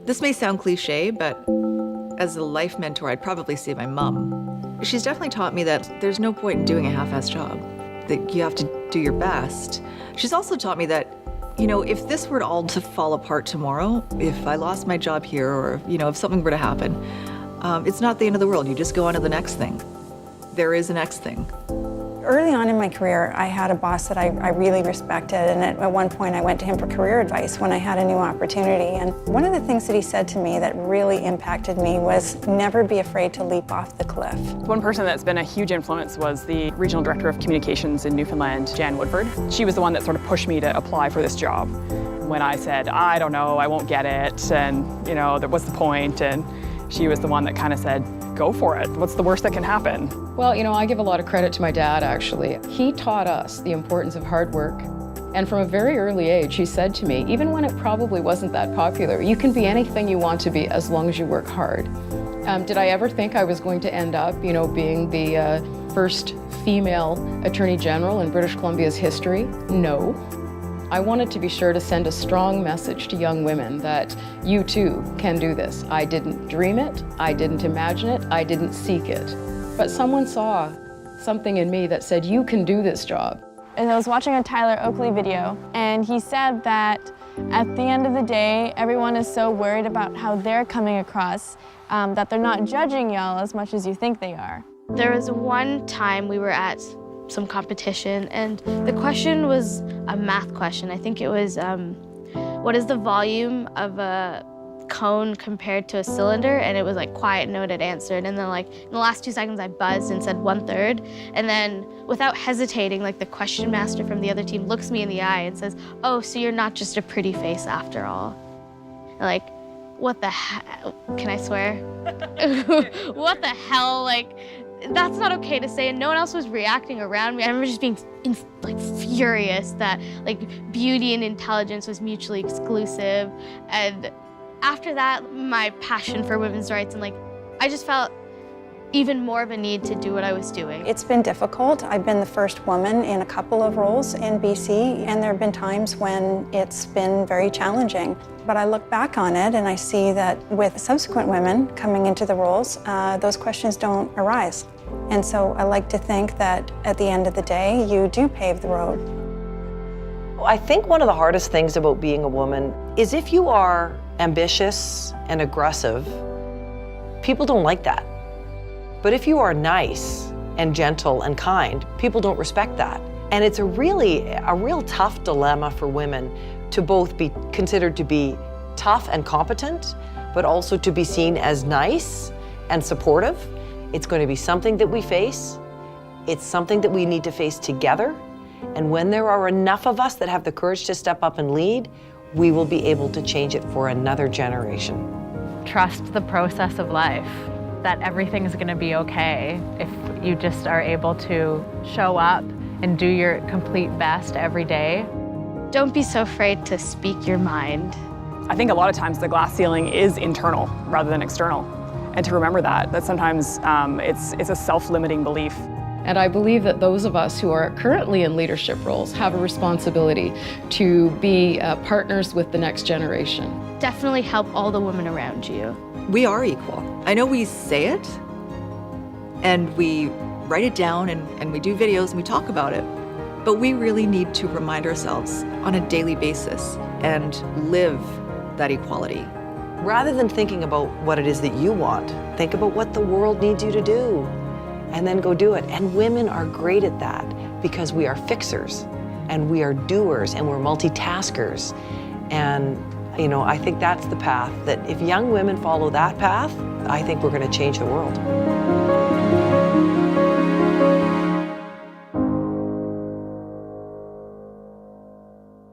This may sound cliche, but as a life mentor, I'd probably say my mom. She's definitely taught me that there's no point in doing a half-assed job, that you have to do your best. She's also taught me that, you know, if this were all to fall apart tomorrow, if I lost my job here or, you know, if something were to happen, it's not the end of the world. You just go on to the next thing. There is a next thing. Early on in my career, I had a boss that I really respected, and at one point I went to him for career advice when I had a new opportunity. And one of the things that he said to me that really impacted me was never be afraid to leap off the cliff. One person that's been a huge influence was the Regional Director of Communications in Newfoundland, Jan Woodford. She was the one that sort of pushed me to apply for this job. When I said, I don't know, I won't get it, and you know, what's the point? And she was the one that kind of said, go for it. What's the worst that can happen? Well, you know, I give a lot of credit to my dad, actually. He taught us the importance of hard work. And from a very early age, he said to me, even when it probably wasn't that popular, you can be anything you want to be as long as you work hard. Did I ever think I was going to end up, you know, being the first female Attorney General in British Columbia's history? No. I wanted to be sure to send a strong message to young women that you too can do this. I didn't dream it, I didn't imagine it, I didn't seek it. But someone saw something in me that said, you can do this job. And I was watching a Tyler Oakley video, and he said that at the end of the day, everyone is so worried about how they're coming across that they're not judging y'all as much as you think they are. There was one time we were at some competition, and the question was a math question. I think it was, what is the volume of a cone compared to a cylinder? And it was like quiet, no one had answered. And then like in the last 2 seconds I buzzed and said 1/3. And then without hesitating, like the question master from the other team looks me in the eye and says, oh, so you're not just a pretty face after all. And like, what the hell? Can I swear? What the hell? Like, that's not okay to say, and no one else was reacting around me. I remember just being like furious that like beauty and intelligence was mutually exclusive. And after that, my passion for women's rights and like, I just felt even more of a need to do what I was doing. It's been difficult. I've been the first woman in a couple of roles in BC, and there have been times when it's been very challenging. But I look back on it and I see that with subsequent women coming into the roles, those questions don't arise. And so I like to think that at the end of the day, you do pave the road. I think one of the hardest things about being a woman is if you are ambitious and aggressive, people don't like that. But if you are nice and gentle and kind, people don't respect that. And it's a real tough dilemma for women to both be considered to be tough and competent, but also to be seen as nice and supportive. It's going to be something that we face. It's something that we need to face together. And when there are enough of us that have the courage to step up and lead, we will be able to change it for another generation. Trust the process of life, that everything's going to be okay if you just are able to show up and do your complete best every day. Don't be so afraid to speak your mind. I think a lot of times the glass ceiling is internal rather than external. And to remember that sometimes it's a self-limiting belief. And I believe that those of us who are currently in leadership roles have a responsibility to be partners with the next generation. Definitely help all the women around you. We are equal. I know we say it, and we write it down, and we do videos, and we talk about it, but we really need to remind ourselves on a daily basis and live that equality. Rather than thinking about what it is that you want, think about what the world needs you to do, and then go do it. And women are great at that because we are fixers, and we are doers, and we're multitaskers. And you know, I think that's the path that if young women follow that path, I think we're going to change the world.